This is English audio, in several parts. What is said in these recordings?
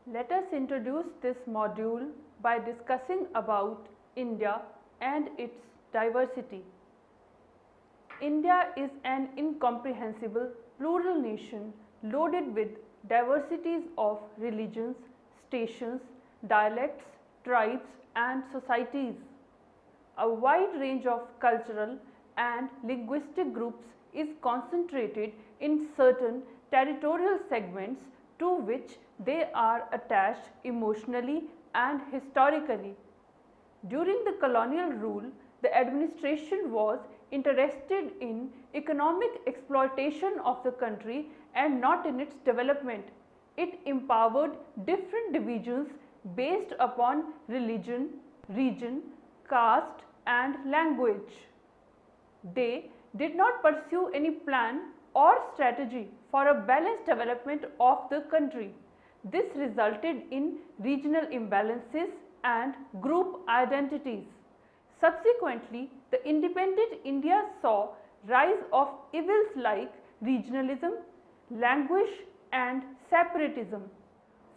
Let us introduce this module by discussing about India and its diversity. India is an incomprehensible plural nation loaded with diversities of religions, stations, dialects, tribes and societies. A wide range of cultural and linguistic groups is concentrated in certain territorial segments to which they are attached emotionally and historically. During the colonial rule, the administration was interested in economic exploitation of the country and not in its development. It empowered different divisions based upon religion, region, caste and language. They did not pursue any plan or strategy for a balanced development of the country. This resulted in regional imbalances and group identities. Subsequently, the independent India saw rise of evils like regionalism, language and separatism.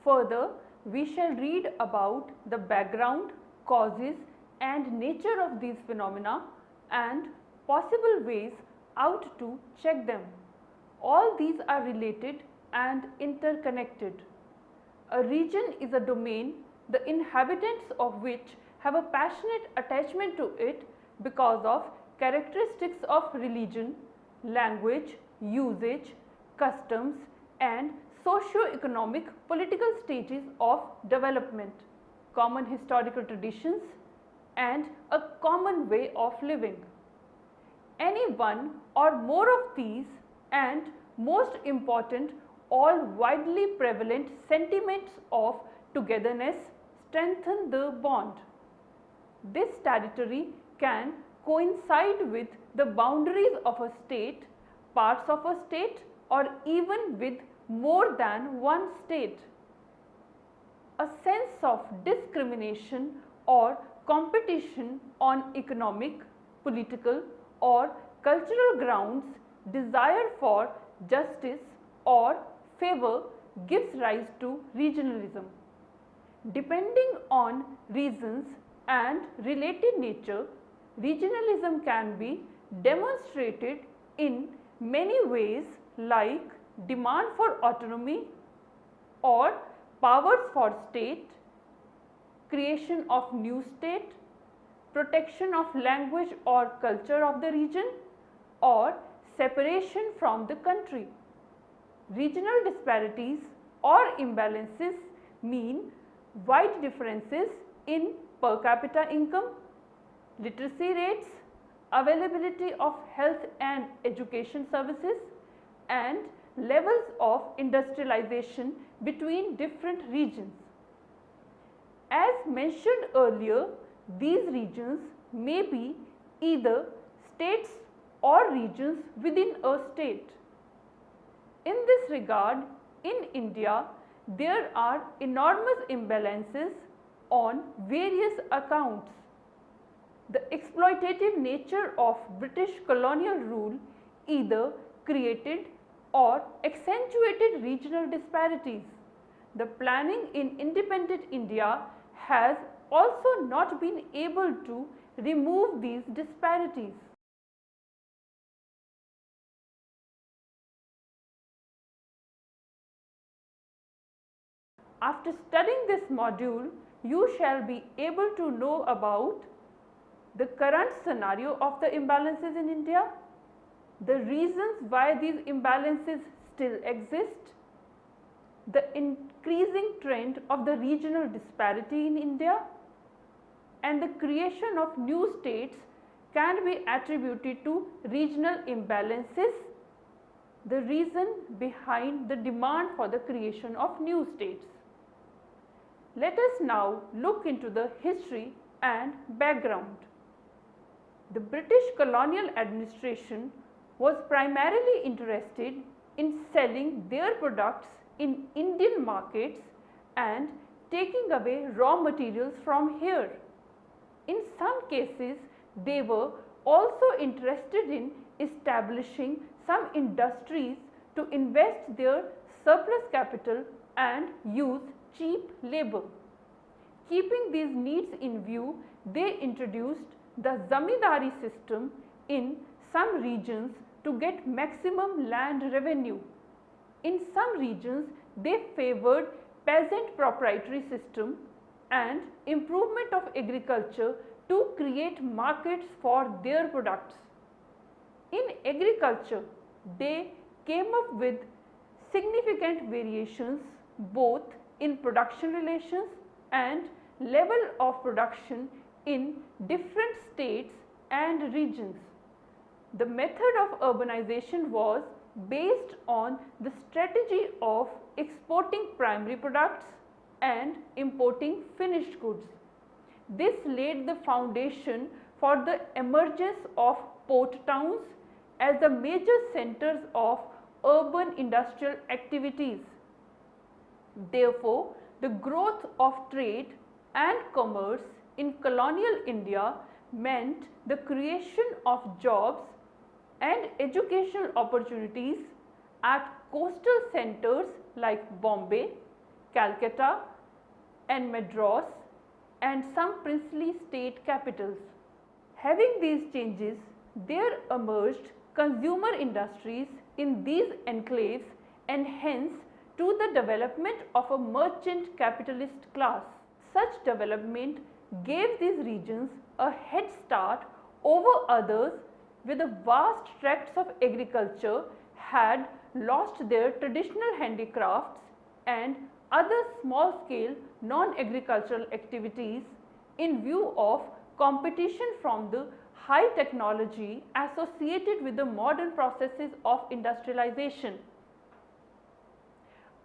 Further, we shall read about the background, causes and nature of these phenomena and possible ways out to check them. All these are related and interconnected. A region is a domain the inhabitants of which have a passionate attachment to it because of characteristics of religion, language, usage, customs and socio-economic political stages of development, common historical traditions and a common way of living. Any one or more of these and most important all widely prevalent sentiments of togetherness strengthen the bond. This territory can coincide with the boundaries of a state, parts of a state or even with more than one state. A sense of discrimination or competition on economic, political or cultural grounds, desire for justice or favor gives rise to regionalism. Depending on reasons and related nature, regionalism can be demonstrated in many ways like demand for autonomy or powers for state, creation of new state, protection of language or culture of the region or separation from the country. Regional disparities or imbalances mean wide differences in per capita income, literacy rates, availability of health and education services and levels of industrialization between different regions. As mentioned earlier, these regions may be either states or regions within a state. In this regard, in India, there are enormous imbalances on various accounts. The exploitative nature of British colonial rule either created or accentuated regional disparities. The planning in independent India has also not been able to remove these disparities. After studying this module, you shall be able to know about the current scenario of the imbalances in India, the reasons why these imbalances still exist, the increasing trend of the regional disparity in India, and the creation of new states can be attributed to regional imbalances, the reason behind the demand for the creation of new states. Let us now look into the history and background. The British colonial administration was primarily interested in selling their products in Indian markets and taking away raw materials from here. In some cases, they were also interested in establishing some industries to invest their surplus capital and use cheap labor. Keeping these needs in view, they introduced the zamindari system in some regions to get maximum land revenue. In some regions, they favored peasant proprietary system and improvement of agriculture to create markets for their products. In agriculture, they came up with significant variations both in production relations and level of production in different states and regions. The method of urbanization was based on the strategy of exporting primary products and importing finished goods. This laid the foundation for the emergence of port towns as the major centers of urban industrial activities. Therefore, the growth of trade and commerce in colonial India meant the creation of jobs and educational opportunities at coastal centers like Bombay, Calcutta and Madras and some princely state capitals. Having these changes, there emerged consumer industries in these enclaves and hence to the development of a merchant capitalist class. Such development gave these regions a head start over others with the vast tracts of agriculture had lost their traditional handicrafts and other small scale non-agricultural activities in view of competition from the high technology associated with the modern processes of industrialization.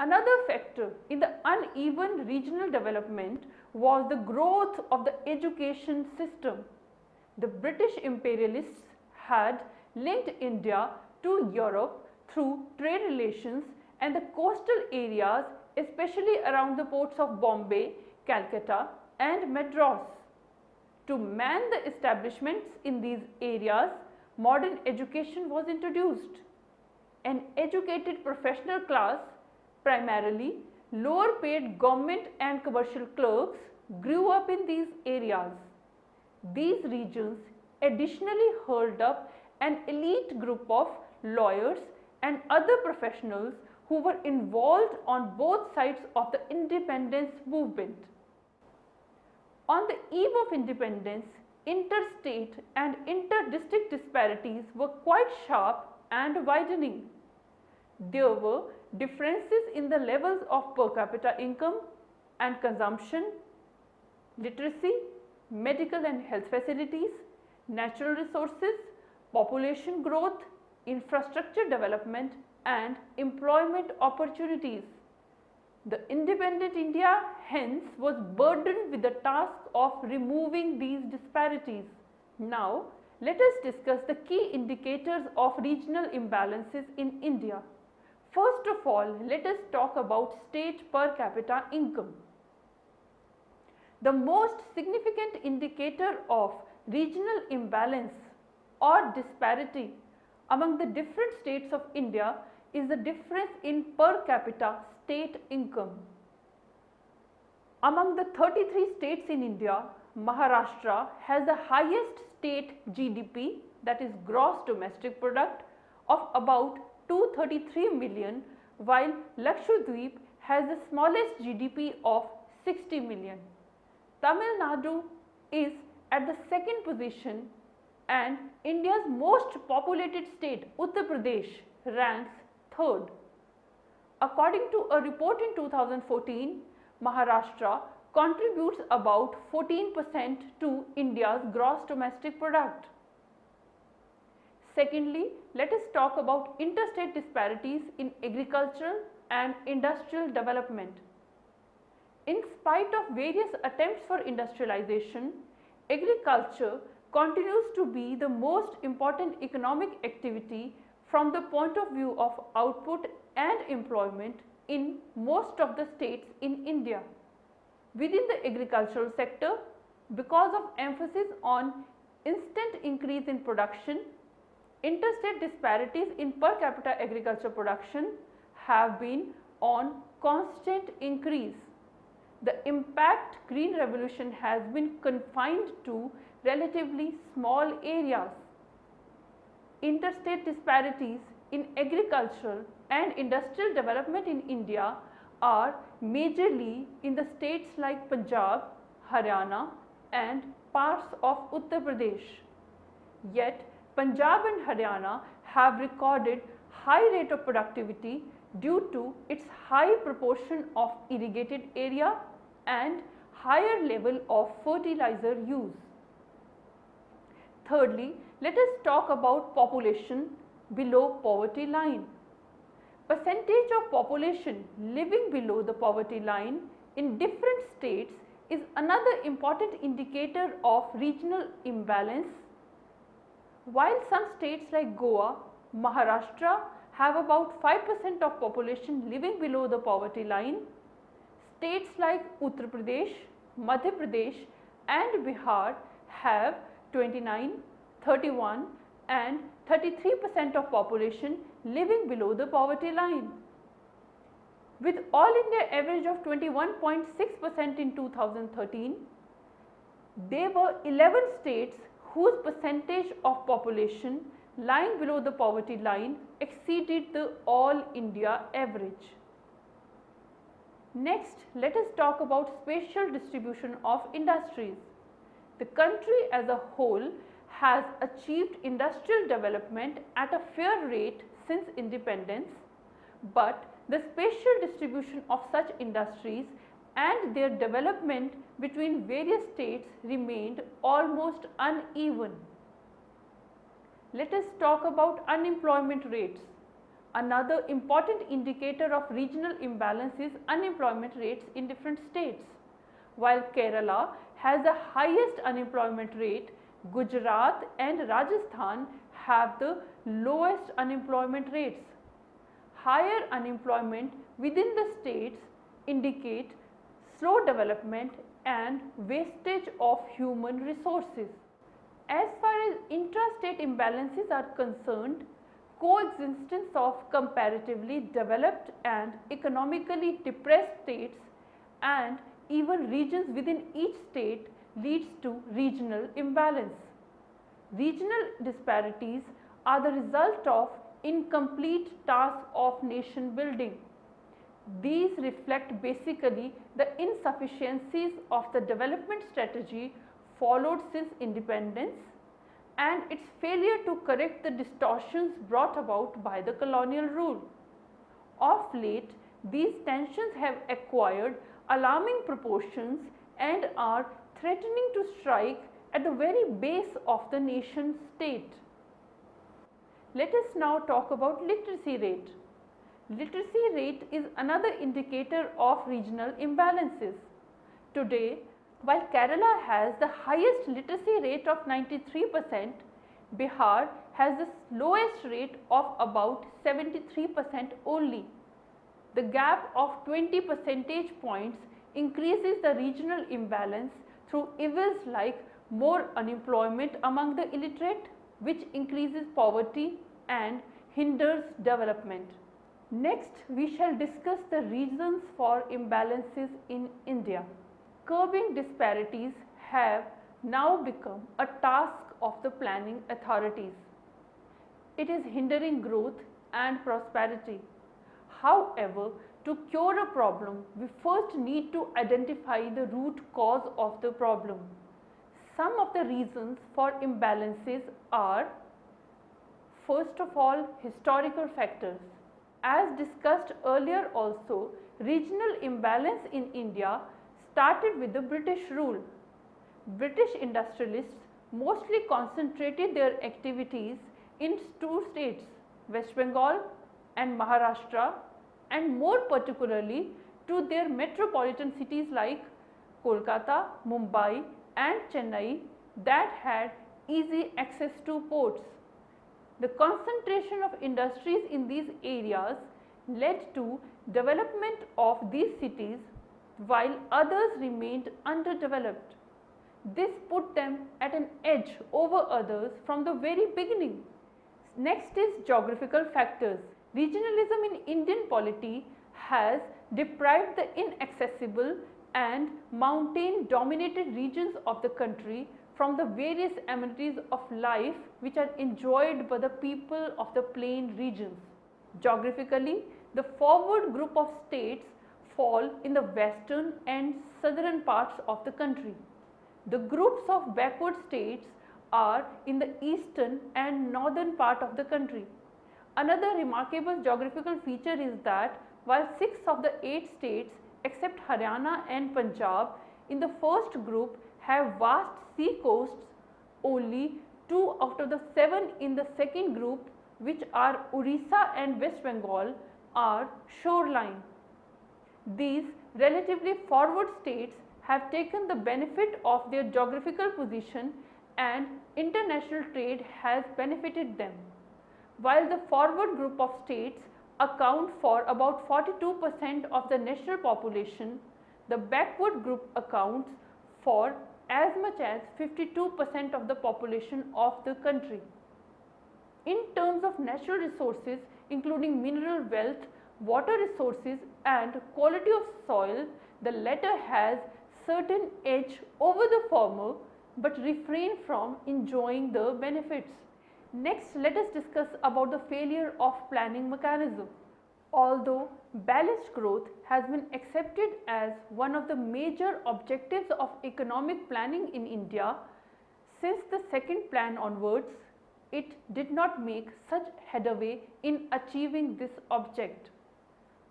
Another factor in the uneven regional development was the growth of the education system. The British imperialists had linked India to Europe through trade relations and the coastal areas, especially around the ports of Bombay, Calcutta and Madras. To man the establishments in these areas, modern education was introduced. An educated professional class, primarily lower paid government and commercial clerks, grew up in these areas. These regions additionally held up an elite group of lawyers and other professionals who were involved on both sides of the independence movement. On the eve of independence, interstate and inter-district disparities were quite sharp and widening. There were differences in the levels of per capita income and consumption, literacy, medical and health facilities, natural resources, population growth, infrastructure development and employment opportunities. The independent India hence was burdened with the task of removing these disparities. Now, let us discuss the key indicators of regional imbalances in India. First of all, let us talk about state per capita income. The most significant indicator of regional imbalance or disparity among the different states of India is the difference in per capita state income. Among the 33 states in India, Maharashtra has the highest state GDP, that is gross domestic product, of about 233 million, while Lakshadweep has the smallest GDP of 60 million. Tamil Nadu is at the second position and India's most populated state, Uttar Pradesh, ranks third. According to a report in 2014, Maharashtra contributes about 14% to India's gross domestic product. Secondly, let us talk about interstate disparities in agricultural and industrial development. In spite of various attempts for industrialization, agriculture continues to be the most important economic activity from the point of view of output and employment in most of the states in India. Within the agricultural sector, because of emphasis on instant increase in production, interstate disparities in per capita agriculture production have been on constant increase. the impact green revolution has been confined to relatively small areas. Interstate disparities in agricultural and industrial development in India are majorly in the states like Punjab, Haryana and parts of Uttar Pradesh. Yet, Punjab and Haryana have recorded high rate of productivity due to its high proportion of irrigated area and higher level of fertilizer use. Thirdly, let us talk about population below poverty line. Percentage of population living below the poverty line in different states is another important indicator of regional imbalance. While some states like Goa, Maharashtra have about 5% of population living below the poverty line, states like Uttar Pradesh, Madhya Pradesh and Bihar have 29, 31 and 33% of population living below the poverty line. With all India average of 21.6% in 2013, there were 11 states whose percentage of population lying below the poverty line exceeded the all India average. Next, let us talk about spatial distribution of industries. The country as a whole has achieved industrial development at a fair rate since independence, but the spatial distribution of such industries and their development between various states remained almost uneven. Let us talk about unemployment rates. Another important indicator of regional imbalance is unemployment rates in different states. While Kerala has the highest unemployment rate, Gujarat and Rajasthan have the lowest unemployment rates. Higher unemployment within the states indicate slow development and wastage of human resources. As far as intrastate imbalances are concerned, coexistence of comparatively developed and economically depressed states and even regions within each state leads to regional imbalance. Regional disparities are the result of incomplete task of nation building. These reflect basically the insufficiencies of the development strategy followed since independence and its failure to correct the distortions brought about by the colonial rule. Of late, these tensions have acquired alarming proportions and are threatening to strike at the very base of the nation state. Let us now talk about literacy rate. Literacy rate is another indicator of regional imbalances. Today, while Kerala has the highest literacy rate of 93%, Bihar has the lowest rate of about 73% only. The gap of 20 percentage points increases the regional imbalance through evils like more unemployment among the illiterate, which increases poverty and hinders development. Next, we shall discuss the reasons for imbalances in India. Curbing disparities have now become a task of the planning authorities. It is hindering growth and prosperity. However, to cure a problem, we first need to identify the root cause of the problem. Some of the reasons for imbalances are, first of all, historical factors. As discussed earlier also, regional imbalance in India started with the British rule. British industrialists mostly concentrated their activities in two states, West Bengal and Maharashtra, and more particularly to their metropolitan cities like Kolkata, Mumbai and Chennai that had easy access to ports. The concentration of industries in these areas led to development of these cities while others remained underdeveloped. This put them at an edge over others from the very beginning. Next is geographical factors. Regionalism in Indian polity has deprived the inaccessible and mountain dominated regions of the country from the various amenities of life which are enjoyed by the people of the plain regions. Geographically, the forward group of states fall in the western and southern parts of the country. The groups of backward states are in the eastern and northern part of the country. Another remarkable geographical feature is that while 6 of the 8 states except Haryana and Punjab in the first group have vast sea coasts, only 2 out of the 7 in the second group, which are Orissa and West Bengal, are shoreline. These relatively forward states have taken the benefit of their geographical position and international trade has benefited them. While the forward group of states account for about 42% of the national population, the backward group accounts for as much as 52% of the population of the country. In terms of natural resources including mineral wealth, water resources and quality of soil, the latter has certain edge over the former but refrain from enjoying the benefits. Next, let us discuss about the failure of planning mechanism. Although balanced growth has been accepted as one of the major objectives of economic planning in India, since the second plan onwards, it did not make such headway in achieving this object.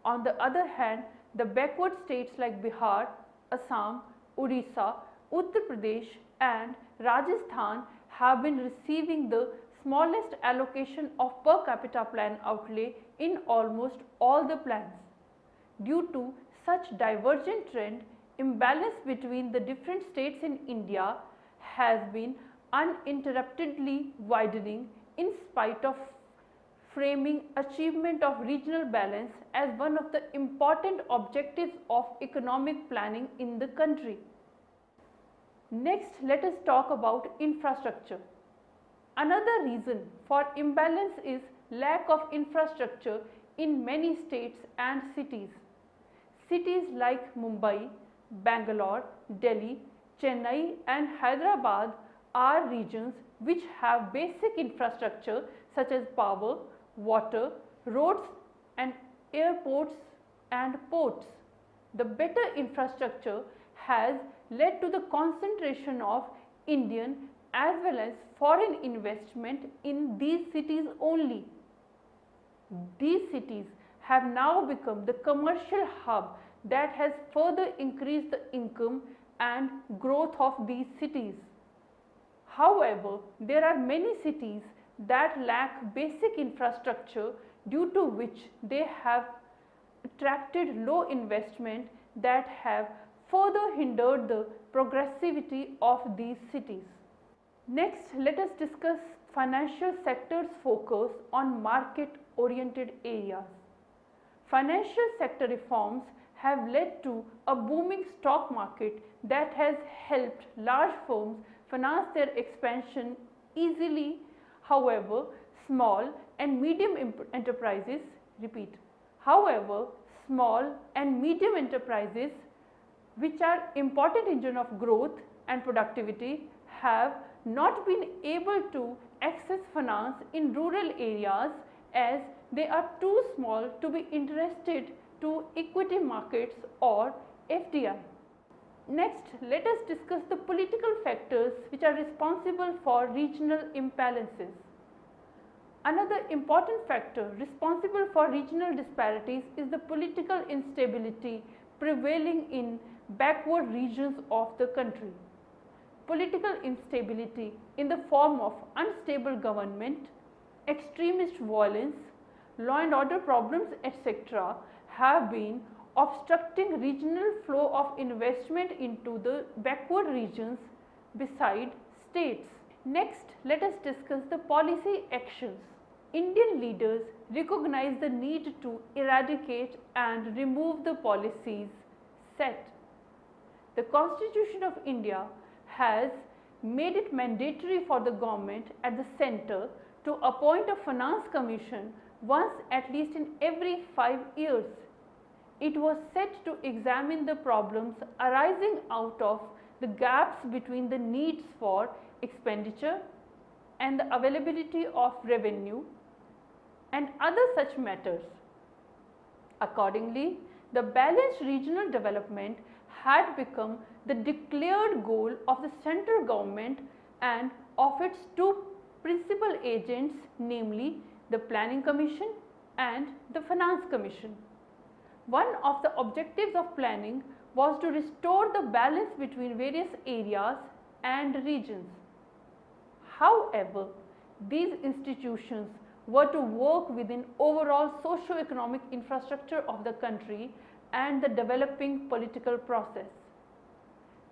On the other hand, the backward states like Bihar, Assam, Orissa, Uttar Pradesh and Rajasthan have been receiving the smallest allocation of per capita plan outlay in almost all the plans. Due to such divergent trend, imbalance between the different states in India has been uninterruptedly widening in spite of framing achievement of regional balance as one of the important objectives of economic planning in the country. Next, let us talk about infrastructure. Another reason for imbalance is lack of infrastructure in many states and cities. Cities like Mumbai, Bangalore, Delhi, Chennai and Hyderabad are regions which have basic infrastructure such as power, water, roads and airports and ports. The better infrastructure has led to the concentration of Indian as well as foreign investment in these cities only. These cities have now become the commercial hub that has further increased the income and growth of these cities. However, there are many cities that lack basic infrastructure due to which they have attracted low investment that have further hindered the progressivity of these cities. Next, let us discuss financial sector's focus on market oriented areas. Financial sector reforms have led to a booming stock market that has helped large firms finance their expansion easily. However, small and medium enterprises, small and medium enterprises, which are important engine of growth and productivity, have not been able to access finance in rural areas as they are too small to be interested to equity markets or FDI. Next, let us discuss the political factors which are responsible for regional imbalances. Another important factor responsible for regional disparities is the political instability prevailing in backward regions of the country. Political instability in the form of unstable government, extremist violence, law and order problems, etc. have been obstructing regional flow of investment into the backward regions beside states. Next, let us discuss the policy actions. Indian leaders recognize the need to eradicate and remove the policies set. The Constitution of India has made it mandatory for the government at the center to appoint a finance commission once at least in every 5 years. It was set to examine the problems arising out of the gaps between the needs for expenditure and the availability of revenue and other such matters. Accordingly, the balanced regional development had become the declared goal of the central government and of its two principal agents, namely the Planning Commission and the Finance Commission. One of the objectives of planning was to restore the balance between various areas and regions. However, these institutions were to work within overall socio-economic infrastructure of the country and the developing political process.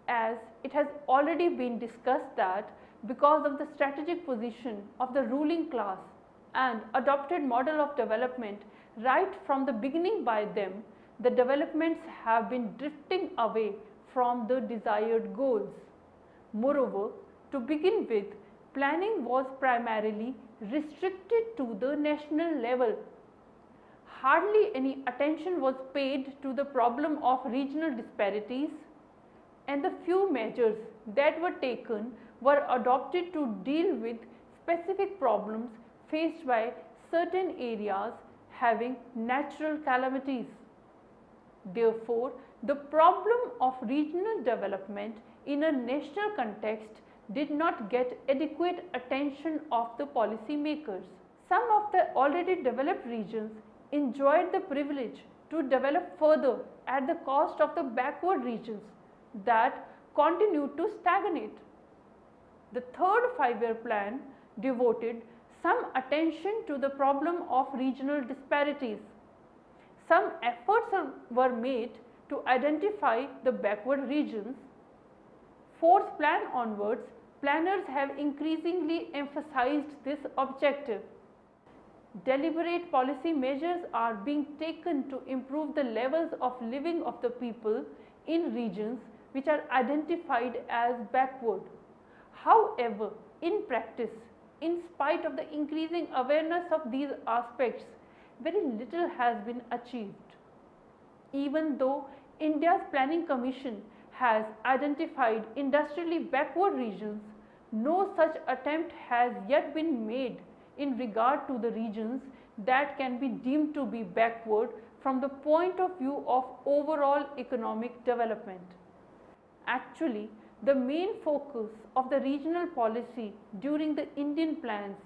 As it has already been discussed that because of the strategic position of the ruling class and adopted model of development right from the beginning by them, the developments have been drifting away from the desired goals. Moreover, to begin with, planning was primarily restricted to the national level. Hardly any attention was paid to the problem of regional disparities, and the few measures that were taken were adopted to deal with specific problems faced by certain areas having natural calamities. Therefore, the problem of regional development in a national context did not get adequate attention of the policy makers. Some of the already developed regions enjoyed the privilege to develop further at the cost of the backward regions that continued to stagnate. The third five-year plan devoted some attention to the problem of regional disparities. Some efforts were made to identify the backward regions. Fourth plan onwards, planners have increasingly emphasized this objective. Deliberate policy measures are being taken to improve the levels of living of the people in regions which are identified as backward. However, in practice, in spite of the increasing awareness of these aspects, very little has been achieved. Even though India's Planning Commission has identified industrially backward regions, no such attempt has yet been made in regard to the regions that can be deemed to be backward from the point of view of overall economic development. Actually, the main focus of the regional policy during the Indian plans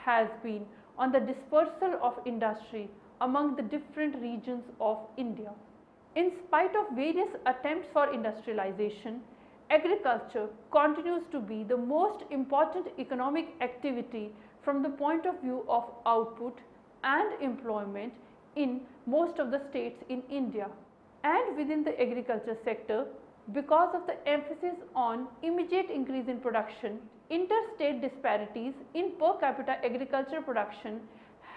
has been on the dispersal of industry among the different regions of India. In spite of various attempts for industrialization, agriculture continues to be the most important economic activity from the point of view of output and employment in most of the states in India. And within the agriculture sector, because of the emphasis on immediate increase in production, interstate disparities in per capita agriculture production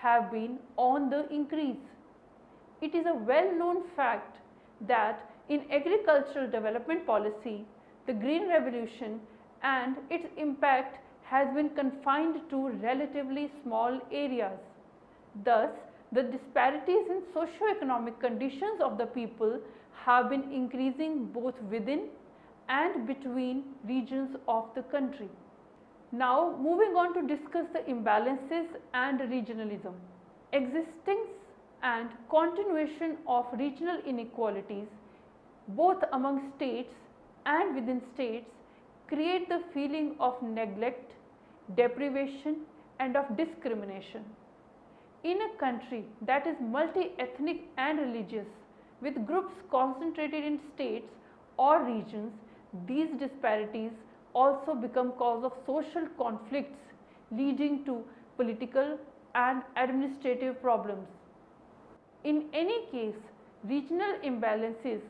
have been on the increase. It is a well-known fact that in agricultural development policy, the Green Revolution and its impact has been confined to relatively small areas. Thus, the disparities in socio-economic conditions of the people have been increasing both within and between regions of the country. Now, moving on to discuss the imbalances and regionalism. Existence and continuation of regional inequalities both among states and within states create the feeling of neglect, deprivation and of discrimination. In a country that is multi-ethnic and religious, with groups concentrated in states or regions, these disparities also become cause of social conflicts leading to political and administrative problems. In any case, regional imbalances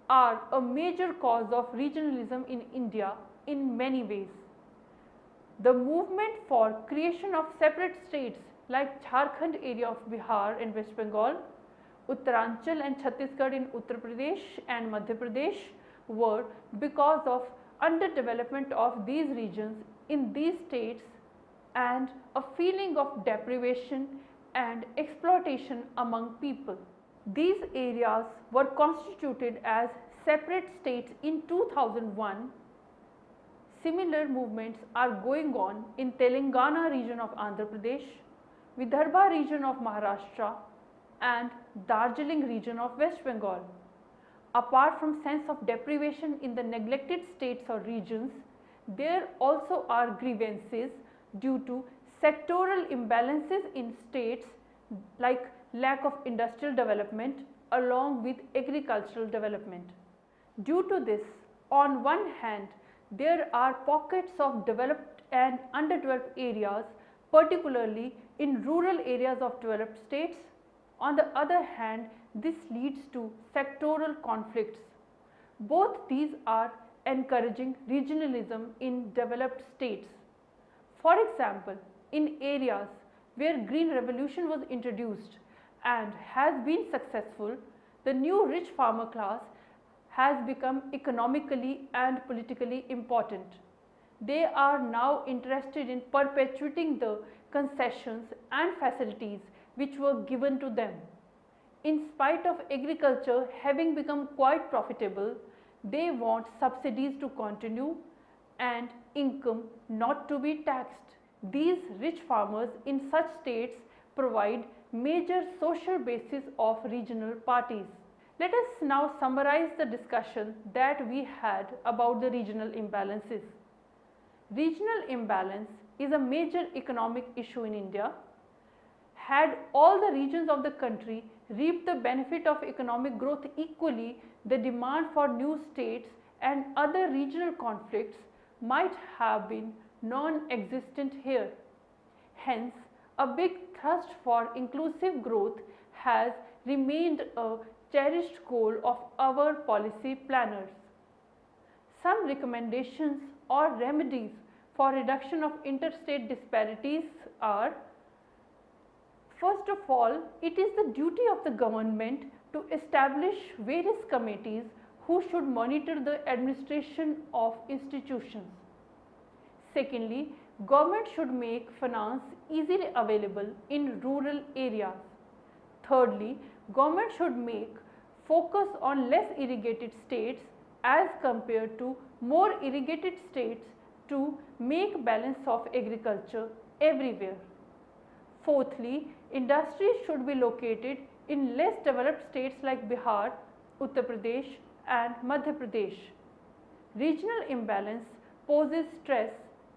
are a major cause of regionalism in India in many ways. The movement for creation of separate states like Jharkhand area of Bihar and West Bengal, Uttaranchal and Chhattisgarh in Uttar Pradesh and Madhya Pradesh were because of underdevelopment of these regions in these states and a feeling of deprivation and exploitation among people. These areas were constituted as separate states in 2001. Similar movements are going on in Telangana region of Andhra Pradesh, Vidarbha region of Maharashtra and Darjeeling region of West Bengal. Apart from sense of deprivation in the neglected states or regions, there also are grievances due to sectoral imbalances in states like lack of industrial development along with agricultural development. Due to this, on one hand, there are pockets of developed and underdeveloped areas, particularly in rural areas of developed states. On the other hand, this leads to sectoral conflicts. Both these are encouraging regionalism in developed states. For example, in areas where green revolution was introduced and has been successful, the new rich farmer class has become economically and politically important. They are now interested in perpetuating the concessions and facilities which were given to them. In spite of agriculture having become quite profitable, they want subsidies to continue and income not to be taxed. These rich farmers in such states provide major social basis of regional parties. Let us now summarize the discussion that we had about the regional imbalances. Regional imbalance is a major economic issue in India. Had all the regions of the country reaped the benefit of economic growth equally, the demand for new states and other regional conflicts might have been non-existent here. Hence, a big thrust for inclusive growth has remained a cherished goal of our policy planners. Some recommendations or remedies for reduction of interstate disparities are: first of all, it is the duty of the government to establish various committees who should monitor the administration of institutions. Secondly, government should make finance easily available in rural areas. Thirdly, government should make focus on less irrigated states as compared to more irrigated states to make balance of agriculture everywhere. Fourthly, industries should be located in less developed states like Bihar, Uttar Pradesh and Madhya Pradesh. Regional imbalance poses stress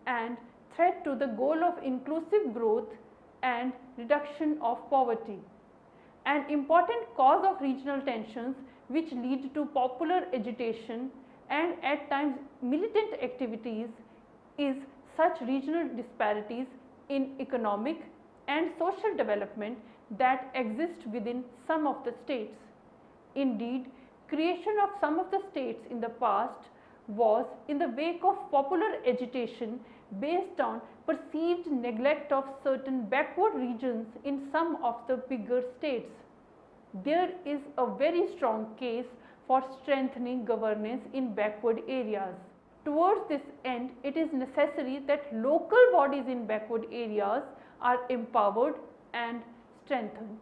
and threat to the goal of inclusive growth and reduction of poverty. An important cause of regional tensions which lead to popular agitation and at times militant activities is such regional disparities in economic and social development that exist within some of the states. Indeed, creation of some of the states in the past was in the wake of popular agitation based on perceived neglect of certain backward regions in some of the bigger states. There is a very strong case for strengthening governance in backward areas. Towards this end, it is necessary that local bodies in backward areas are empowered and strengthened.